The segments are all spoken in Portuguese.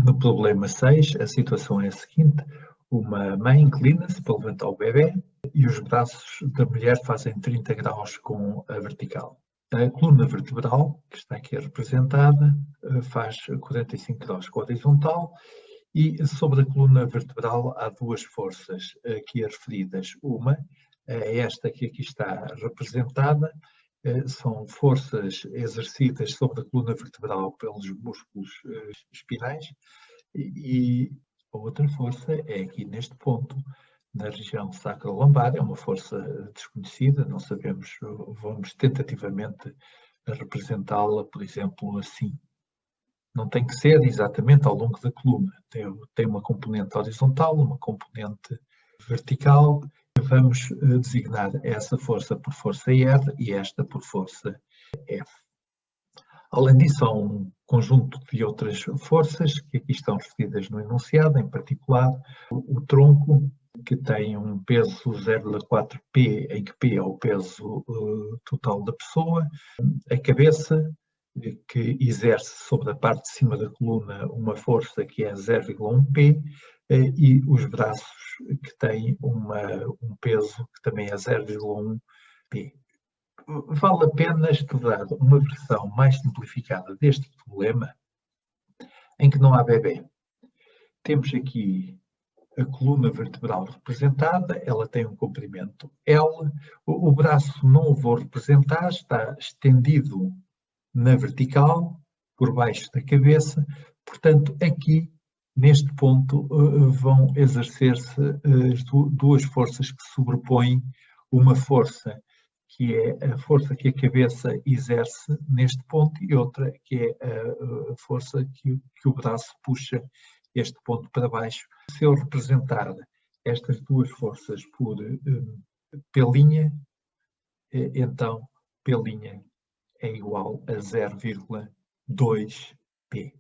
No problema 6, a situação é a seguinte: uma mãe inclina-se para levantar o bebê e os braços da mulher fazem 30 graus com a vertical. A coluna vertebral, que está aqui representada, faz 45 graus com a horizontal, e sobre a coluna vertebral há duas forças aqui referidas. Uma é esta que aqui está representada, são forças exercidas sobre a coluna vertebral pelos músculos espinais, e a outra força é aqui neste ponto, na região sacro-lombar. É uma força desconhecida, não sabemos, vamos tentativamente representá-la, por exemplo, assim. Não tem que ser exatamente ao longo da coluna, tem uma componente horizontal, uma componente vertical. Vamos designar essa força por força R e esta por força F. Além disso, há um conjunto de outras forças que aqui estão referidas no enunciado, em particular o tronco, que tem um peso 0,4 P, em que P é o peso total da pessoa, a cabeça, que exerce sobre a parte de cima da coluna uma força que é 0,1 P, e os braços, que têm um peso que também é 0,1 P. Vale a pena estudar uma versão mais simplificada deste problema, em que não há bebê. Temos aqui a coluna vertebral representada, ela tem um comprimento L, o braço não o vou representar, está estendido na vertical, por baixo da cabeça, portanto aqui, neste ponto, vão exercer-se as duas forças que sobrepõem, uma força que é a força que a cabeça exerce neste ponto e outra que é a força que o braço puxa este ponto para baixo. Se eu representar estas duas forças por P', então P' é igual a 0,2P.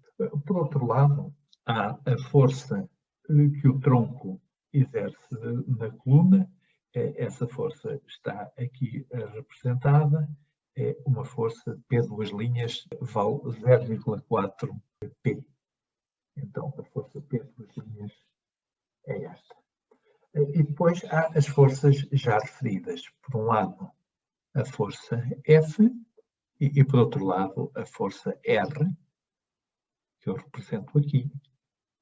Por outro lado, há a força que o tronco exerce na coluna. Essa força está aqui representada, é uma força P2', vale 0,4P. Então, a força P2' é esta. E depois há as forças já referidas. Por um lado, a força F e por outro lado, a força R, que eu represento aqui.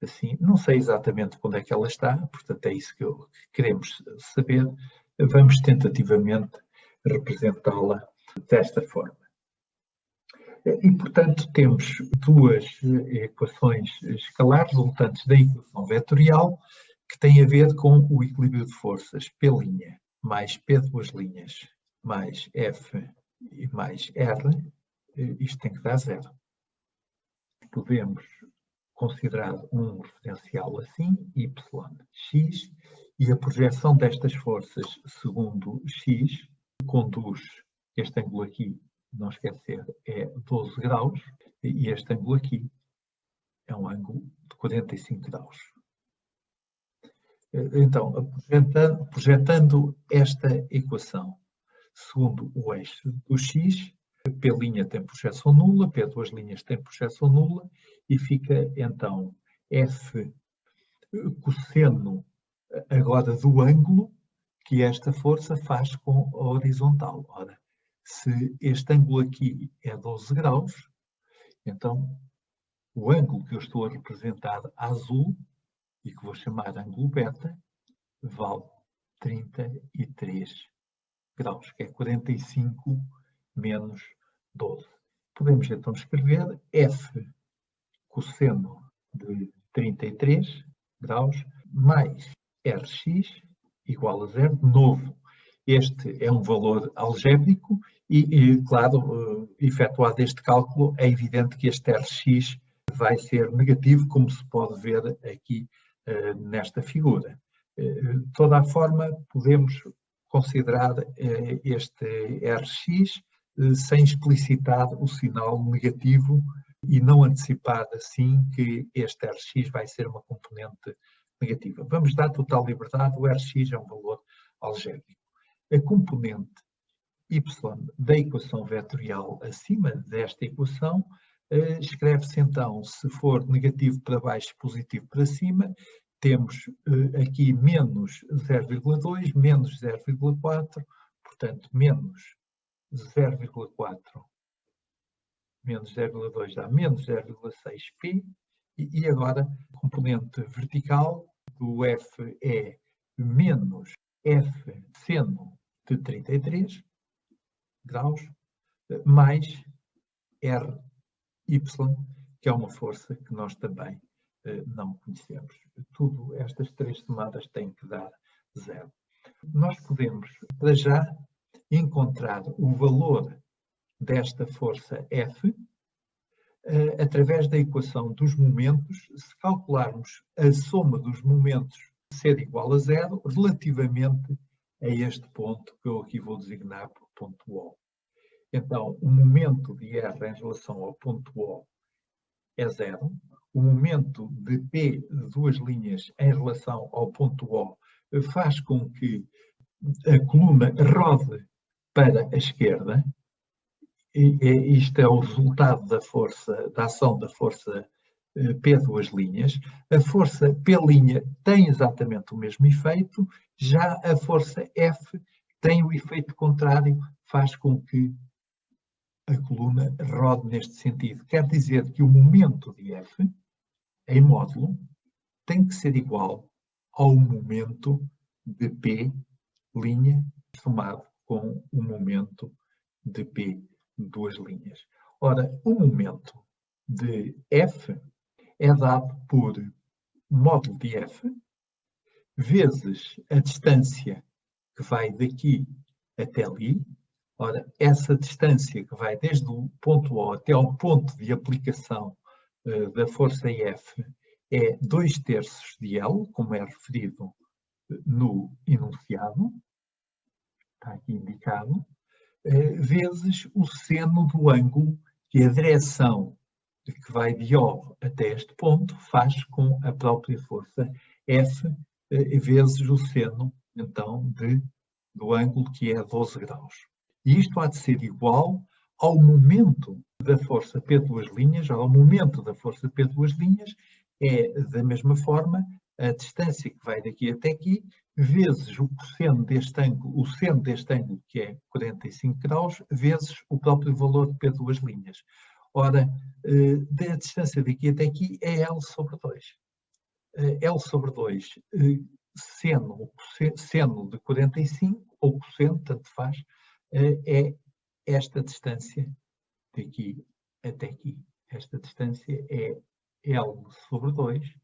Assim, não sei exatamente onde é que ela está, portanto é isso que queremos saber. Vamos tentativamente representá-la desta forma. E, portanto, temos duas equações escalares resultantes da equação vetorial, que têm a ver com o equilíbrio de forças P' mais P2' mais F e mais R. Isto tem que dar 0. Podemos considerar um referencial assim, yx, e a projeção destas forças segundo x conduz este ângulo aqui, não esquecer, é 12 graus, e este ângulo aqui é um ângulo de 45 graus. Então, projetando esta equação segundo o eixo do x, P' tem projeção nula, P2' tem projeção nula, e fica então F cosseno agora do ângulo que esta força faz com a horizontal. Ora, se este ângulo aqui é 12 graus, então o ângulo que eu estou a representar azul, e que vou chamar ângulo beta, vale 33 graus, que é 45 menos 12. Podemos então escrever F cosseno de 33 graus mais Rx igual a 0. De novo, este é um valor algébrico e claro, efetuado este cálculo, é evidente que este Rx vai ser negativo, como se pode ver aqui nesta figura. De toda a forma, podemos considerar este Rx sem explicitar o sinal negativo e não antecipar assim que este Rx vai ser uma componente negativa. Vamos dar total liberdade, o Rx é um valor algébrico. A componente y da equação vetorial acima desta equação Escreve-se então, se for negativo para baixo, positivo para cima, temos aqui menos 0,2, menos 0,4, portanto, menos 0,4 menos 0,2 dá menos 0,6π, e agora a componente vertical do F é menos F seno de 33 graus, mais RY, que é uma força que nós também não conhecemos. Tudo, estas três somadas têm que dar zero. Nós podemos, para já, encontrar o valor desta força F através da equação dos momentos, se calcularmos a soma dos momentos ser igual a zero relativamente a este ponto que eu aqui vou designar por ponto O. Então, o momento de R em relação ao ponto O é zero. O momento de P de duas linhas em relação ao ponto O faz com que a coluna rode para a esquerda. Isto é o resultado da força, da ação da força P duas linhas. A força P' tem exatamente o mesmo efeito, já a força F tem o efeito contrário, faz com que a coluna rode neste sentido. Quer dizer que o momento de F, em módulo, tem que ser igual ao momento de P' somado com o momento de P duas linhas. Ora, o momento de F é dado por módulo de F vezes a distância que vai daqui até ali. Ora, essa distância que vai desde o ponto O até ao ponto de aplicação da força F é 2/3 de L, como é referido no enunciado, está aqui indicado, vezes o seno do ângulo que a direção que vai de O até este ponto faz com a própria força F, vezes o seno, então, do ângulo que é 12 graus. E isto há de ser igual ao momento da força P duas linhas, ao momento da força P duas linhas, é da mesma forma a distância que vai daqui até aqui, vezes o cosseno deste ângulo, o seno deste ângulo, que é 45 graus, vezes o próprio valor de P duas linhas. Ora, da distância daqui até aqui é L sobre 2. L sobre 2, seno de 45, ou cosseno, tanto faz, é esta distância daqui até aqui. Esta distância é L sobre 2,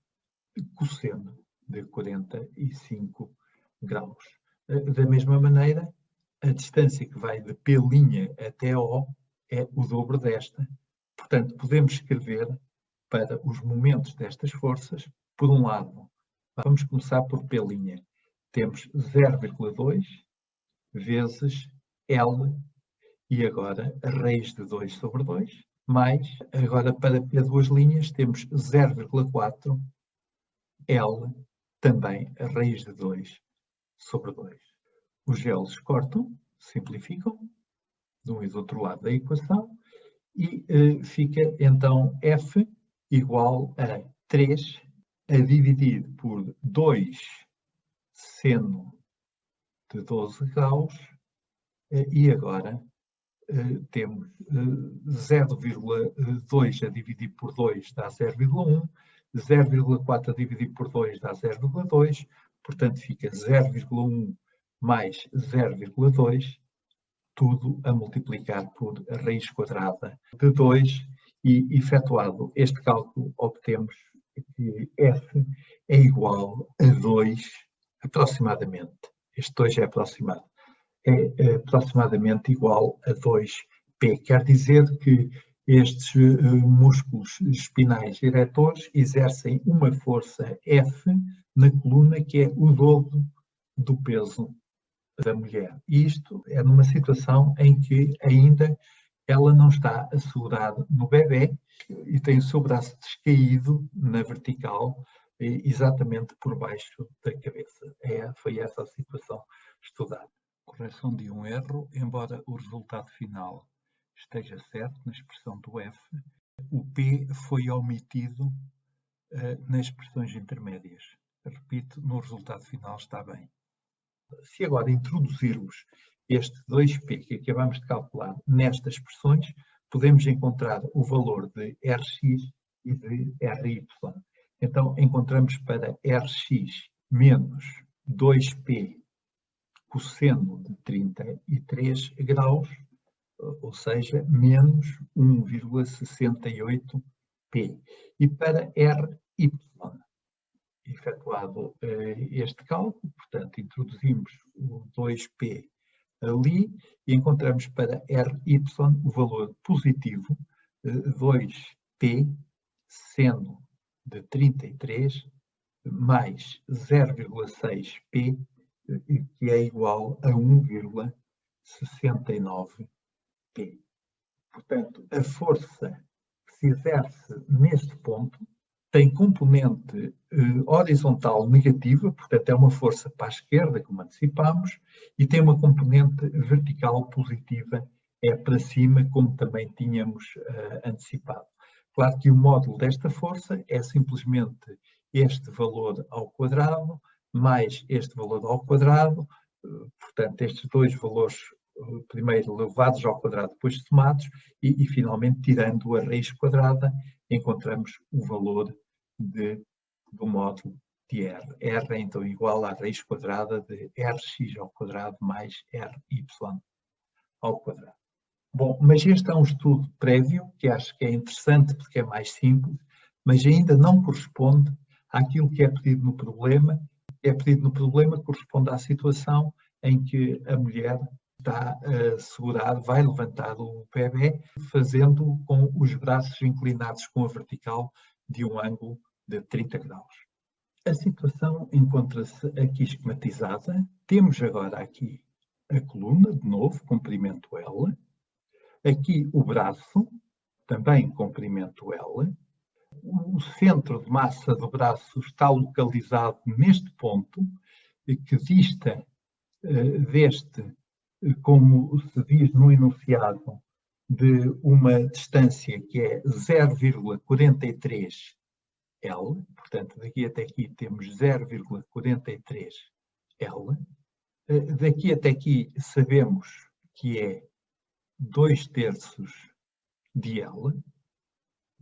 cosseno de 45 graus. Da mesma maneira, a distância que vai de P' até O é o dobro desta. Portanto, podemos escrever para os momentos destas forças, por um lado, vamos começar por P'. Temos 0,2 vezes L, e agora a raiz de 2 sobre 2, mais, agora para P duas linhas, temos 0,4 L, também a raiz de 2 sobre 2. Os L's cortam, simplificam, de um e do outro lado da equação, e fica então F igual a 3 a dividir por 2 seno de 12 graus, e agora temos 0,2 a dividir por 2 dá 0,1, 0,4 a dividir por 2 dá 0,2, portanto fica 0,1 mais 0,2, tudo a multiplicar por a raiz quadrada de 2, e efetuado este cálculo obtemos que F é igual a 2 aproximadamente. Este 2 é aproximado. É aproximadamente igual a 2π. Quer dizer que estes músculos espinais eretores exercem uma força F na coluna que é o dobro do peso da mulher. E isto é numa situação em que ainda ela não está assegurada no bebê e tem o seu braço descaído na vertical, exatamente por baixo da cabeça. Foi essa a situação estudada. Correção de um erro, embora o resultado final esteja certo na expressão do F, o P foi omitido nas expressões intermédias. Repito, no resultado final está bem. Se agora introduzirmos este 2P que acabamos de calcular nestas expressões, podemos encontrar o valor de Rx e de Ry. Então, encontramos para Rx menos 2P cosseno de 33 graus, ou seja, menos 1,68P. E para Ry, efetuado este cálculo, portanto, introduzimos o 2P ali e encontramos para Ry o valor positivo 2P seno de 33 mais 0,6P, que é igual a 1,69P. Portanto, a força que se exerce neste ponto tem componente horizontal negativa, portanto é uma força para a esquerda, como antecipámos, e tem uma componente vertical positiva, é para cima, como também tínhamos antecipado. Claro que o módulo desta força é simplesmente este valor ao quadrado, mais este valor ao quadrado, portanto estes dois valores primeiro levados ao quadrado, depois somados, e finalmente tirando a raiz quadrada, encontramos o valor do módulo de R. R é então igual à raiz quadrada de Rx ao quadrado mais Ry ao quadrado. Bom, mas este é um estudo prévio, que acho que é interessante porque é mais simples, mas ainda não corresponde àquilo que é pedido no problema. É pedido no problema corresponde à situação em que a mulher está segurada, vai levantar o bebê, fazendo com os braços inclinados com a vertical de um ângulo de 30 graus. A situação encontra-se aqui esquematizada. Temos agora aqui a coluna, de novo, comprimento L. Aqui o braço, também comprimento L. O centro de massa do braço está localizado neste ponto, que dista deste, como se diz no enunciado, de uma distância que é 0,43 L, portanto, daqui até aqui temos 0,43 L. Daqui até aqui sabemos que é 2/3 de L.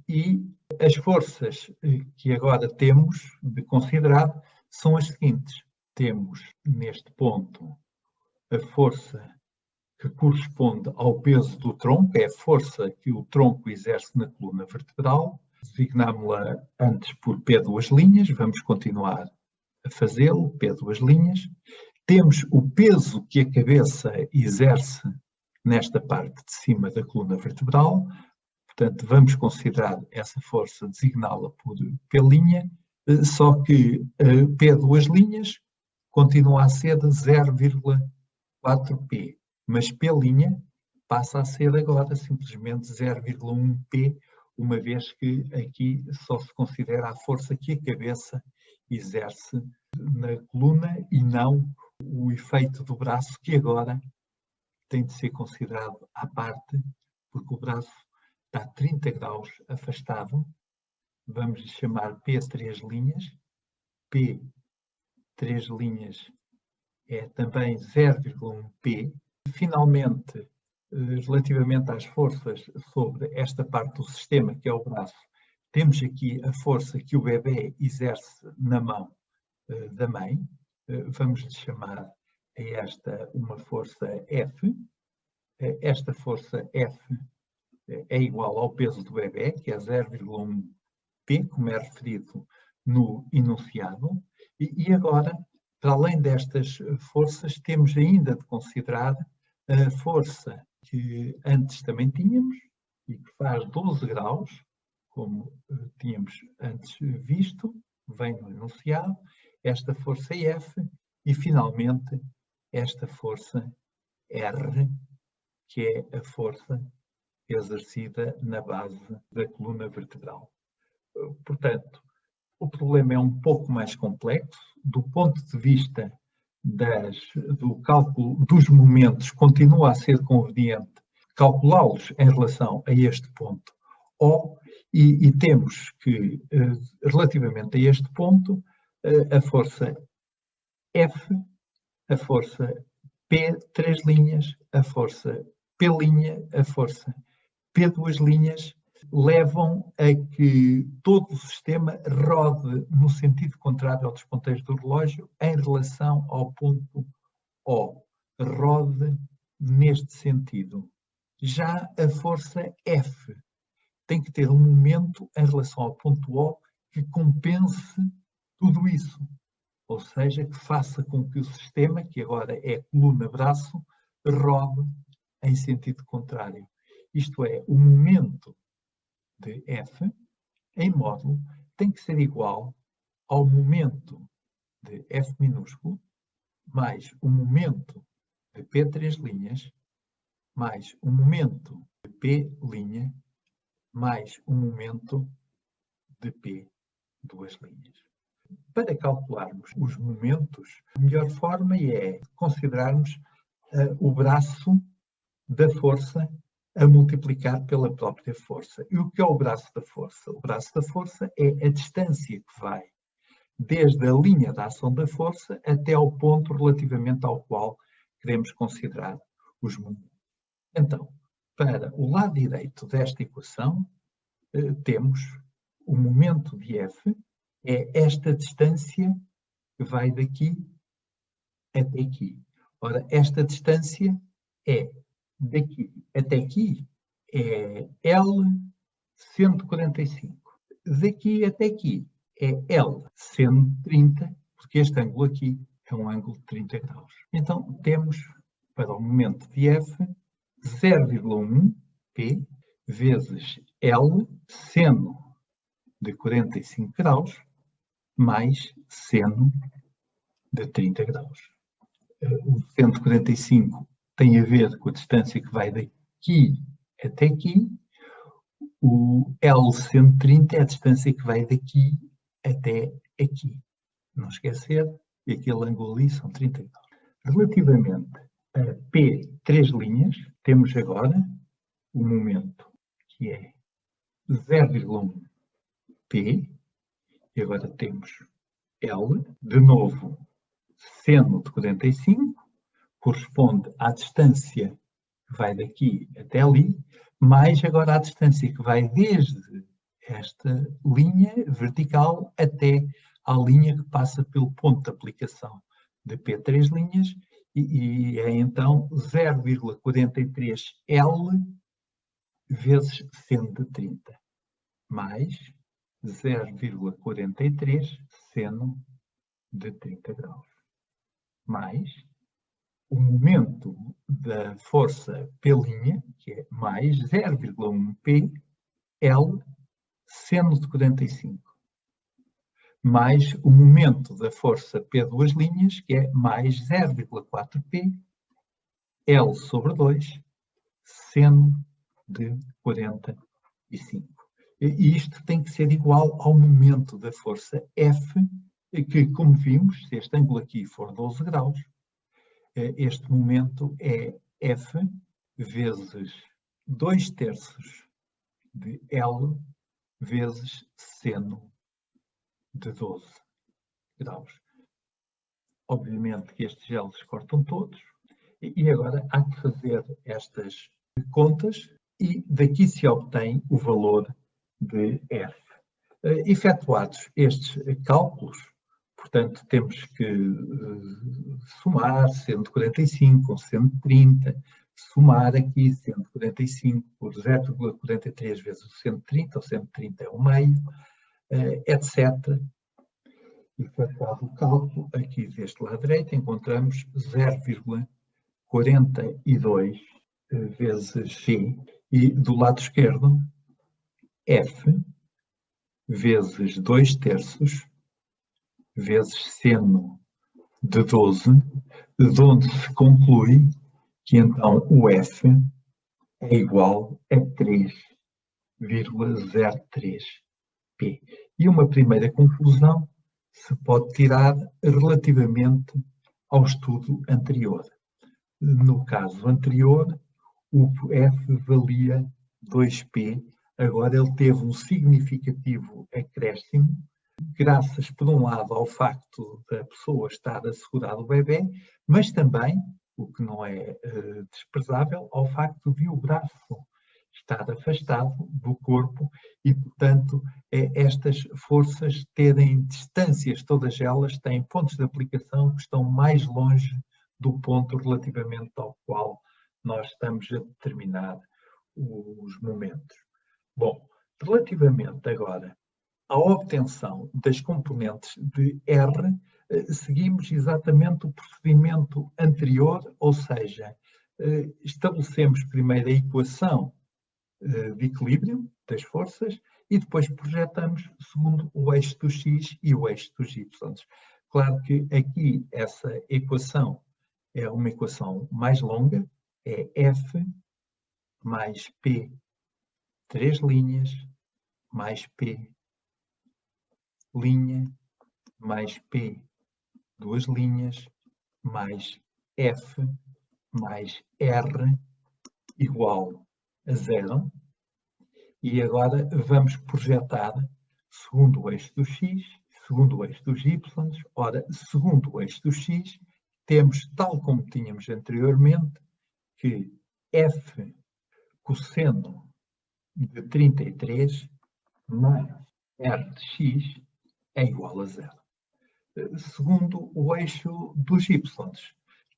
E as forças que agora temos de considerar são as seguintes. Temos, neste ponto, a força que corresponde ao peso do tronco, é a força que o tronco exerce na coluna vertebral. Designámos-la antes por P2', vamos continuar a fazê-lo, P2'. Temos o peso que a cabeça exerce nesta parte de cima da coluna vertebral, portanto vamos considerar essa força, designá-la por P', só que P2' continua a ser de 0,4P, mas P' passa a ser agora simplesmente 0,1P, uma vez que aqui só se considera a força que a cabeça exerce na coluna e não o efeito do braço, que agora tem de ser considerado à parte, porque o braço está a 30 graus afastado. Vamos lhe chamar P3'. P3' é também 0,1P. Finalmente, relativamente às forças sobre esta parte do sistema, que é o braço, temos aqui a força que o bebê exerce na mão da mãe. Vamos lhe chamar a esta uma força F. Esta força F é igual ao peso do bebê, que é 0,1P, como é referido no enunciado. E agora, para além destas forças, temos ainda de considerar a força que antes também tínhamos e que faz 12 graus, como tínhamos antes visto, vem no enunciado, esta força F e, finalmente, esta força R, que é a força exercida na base da coluna vertebral. Portanto, o problema é um pouco mais complexo. Do ponto de vista do cálculo dos momentos, continua a ser conveniente calculá-los em relação a este ponto O, E temos que, relativamente a este ponto, a força F, a força P, 3 linhas, a força P', a força P, 2 linhas, levam a que todo o sistema rode no sentido contrário ao dos ponteiros do relógio em relação ao ponto O. Rode neste sentido. Já a força F tem que ter um momento em relação ao ponto O que compense tudo isso. Ou seja, que faça com que o sistema, que agora é coluna-braço, rode em sentido contrário. Isto é, o momento de F em módulo tem que ser igual ao momento de F minúsculo mais o momento de P 3 linhas mais o momento de P' mais o momento de P 2 linhas. Para calcularmos os momentos, a melhor forma é considerarmos o braço da força a multiplicar pela própria força. E o que é o braço da força? O braço da força é a distância que vai desde a linha da ação da força até ao ponto relativamente ao qual queremos considerar os momentos. Então, para o lado direito desta equação, temos o momento de F, é esta distância que vai daqui até aqui. Ora, esta distância é daqui até aqui, é L 145. Daqui até aqui é L 130, porque este ângulo aqui é um ângulo de 30 graus. Então, temos para o momento de F 0,1 P vezes L seno de 45 graus mais seno de 30 graus. O 145 tem a ver com a distância que vai daqui até aqui. O L 130 é a distância que vai daqui até aqui. Não esquecer que aquele ângulo ali são 30 graus. Relativamente a P 3 linhas, temos agora o momento que é 0,1 P, e agora temos L, de novo, seno de 45, corresponde à distância que vai daqui até ali, mais agora a distância que vai desde esta linha vertical até à linha que passa pelo ponto de aplicação de P3 linhas, e é então 0,43L vezes seno de 30, mais 0,43 seno de 30 graus, mais o momento da força P', que é mais 0,1 P, L, seno de 45, mais o momento da força P 2 linhas, que é mais 0,4 P, L sobre 2, seno de 45. E isto tem que ser igual ao momento da força F, que, como vimos, se este ângulo aqui for 12 graus, este momento é F vezes 2/3 de L vezes seno de 12 graus. Obviamente que estes L's cortam todos, e agora há que fazer estas contas, e daqui se obtém o valor de F. Efetuados estes cálculos, portanto, temos que somar 145 com 130, somar aqui 145 por 0,43 vezes o 130, o 130 é o meio, etc. Efetuado o cálculo, aqui deste lado direito encontramos 0,42 vezes C, e do lado esquerdo, F vezes 2/3 vezes seno de 12, de onde se conclui que então o F é igual a 3,03 P. E uma primeira conclusão se pode tirar relativamente ao estudo anterior. No caso anterior, o F valia 2P Agora ele teve um significativo acréscimo, graças, por um lado, ao facto da pessoa estar a segurar o bebê, mas também, o que não é desprezável, ao facto de o braço estar afastado do corpo e, portanto, estas forças terem distâncias, todas elas têm pontos de aplicação que estão mais longe do ponto relativamente ao qual nós estamos a determinar os momentos. Bom, relativamente agora à obtenção das componentes de R, seguimos exatamente o procedimento anterior, ou seja, estabelecemos primeiro a equação de equilíbrio das forças e depois projetamos segundo o eixo do x e o eixo dos y. Claro que aqui essa equação é uma equação mais longa, é F mais P, 3 linhas, mais P, linha, mais P, 2 linhas, mais F, mais R, igual a 0. E agora vamos projetar segundo o eixo do x, segundo o eixo dos y. Ora, segundo o eixo do x, temos, tal como tínhamos anteriormente, que F cosseno de 33 mais R de x é igual a 0. Segundo o eixo dos y,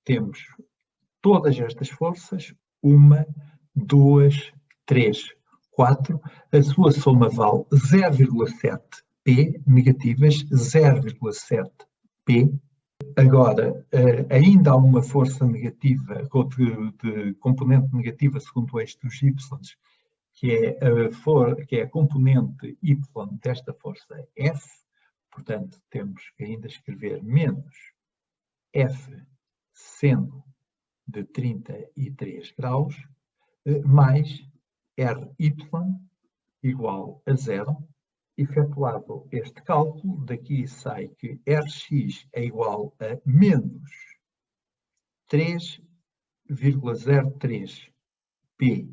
temos todas estas forças, 1, 2, 3, 4, a sua soma vale 0,7 P, negativas 0,7 P. Agora, ainda há uma força negativa, ou de componente negativa segundo o eixo dos y, que é a componente y desta força F. Portanto, temos que ainda escrever menos F seno de 33 graus, mais RY igual a 0. Efetuado este cálculo, daqui sai que Rx é igual a menos 3,03 P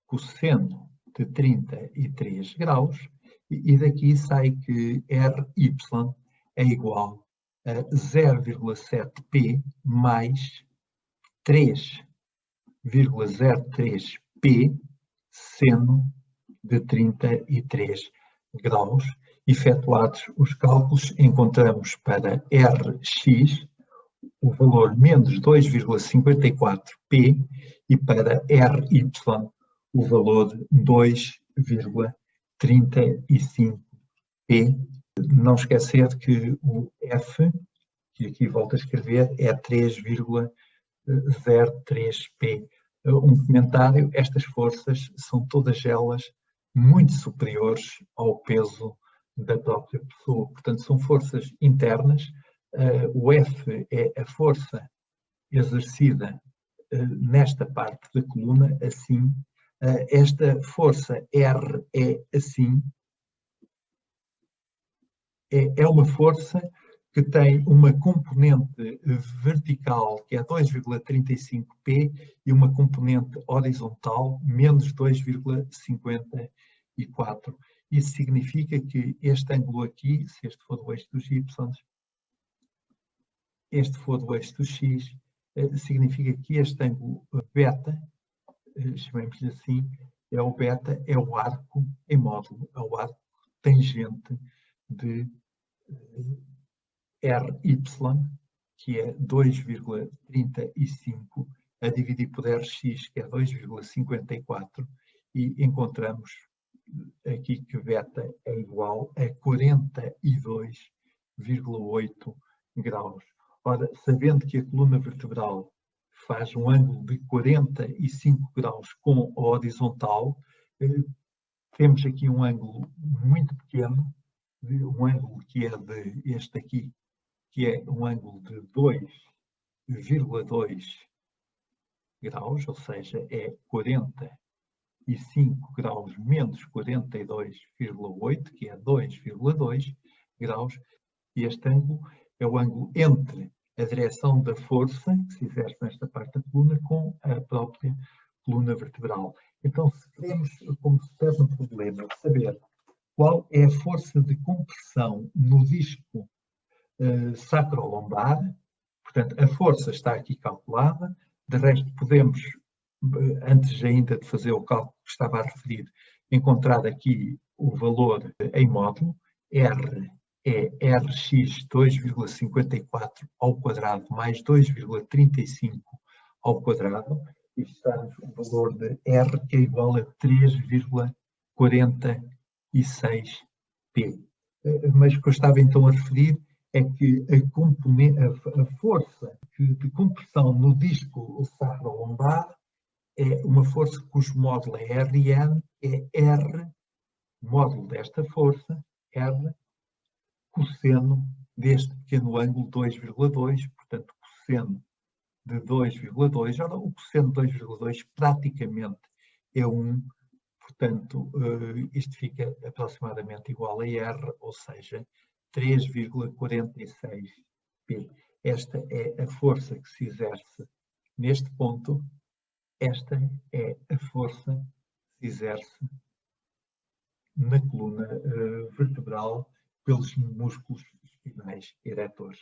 cosseno de 33 graus, e daqui sai que RY é igual a 0,7 P mais 3,03 P seno de 33 graus. Efetuados os cálculos, encontramos para Rx o valor menos 2,54 P e para RY o valor 2,35 P. Não esquecer que o F, que aqui volto a escrever, é 3,03 P. Um comentário: estas forças são todas elas muito superiores ao peso da própria pessoa. Portanto, são forças internas. O F é a força exercida nesta parte da coluna, assim. Esta força R é assim. É uma força que tem uma componente vertical, que é 2,35 P, e uma componente horizontal, menos 2,54. Isso significa que este ângulo aqui, se este for o eixo dos y, este for o eixo do x, significa que este ângulo beta, chamemos-lhe assim, é o beta, é o arco em módulo, é o arco tangente de RY, que é 2,35, a dividir por Rx, que é 2,54, e encontramos aqui que beta é igual a 42,8 graus. Ora, sabendo que a coluna vertebral faz um ângulo de 45 graus com a horizontal, temos aqui um ângulo muito pequeno, um ângulo que é de este aqui, que é um ângulo de 2,2 graus, ou seja, é 45 graus menos 42,8, que é 2,2 graus, e este ângulo é o ângulo entre a direção da força que se exerce nesta parte da coluna com a própria coluna vertebral. Então, se queremos, como se pede no problema, saber qual é a força de compressão no disco sacrolombar, portanto, a força está aqui calculada, de resto podemos, antes ainda de fazer o cálculo que estava a referir, encontrar aqui o valor em módulo, R é Rx 2,54 ao quadrado mais 2,35 ao quadrado, e está-nos um valor de R que é igual a 3,46P. Mas o que eu estava então a referir é que a força de compressão no disco sacrolombar é uma força cujo módulo é Rn, é R, módulo desta força, R, cosseno deste pequeno ângulo 2,2, portanto, cosseno de 2,2. Ora, o cosseno de 2,2 praticamente é 1, portanto, isto fica aproximadamente igual a R, ou seja, 3,46P. Esta é a força que se exerce neste ponto, esta é a força que se exerce na coluna vertebral pelos músculos espinais eretores.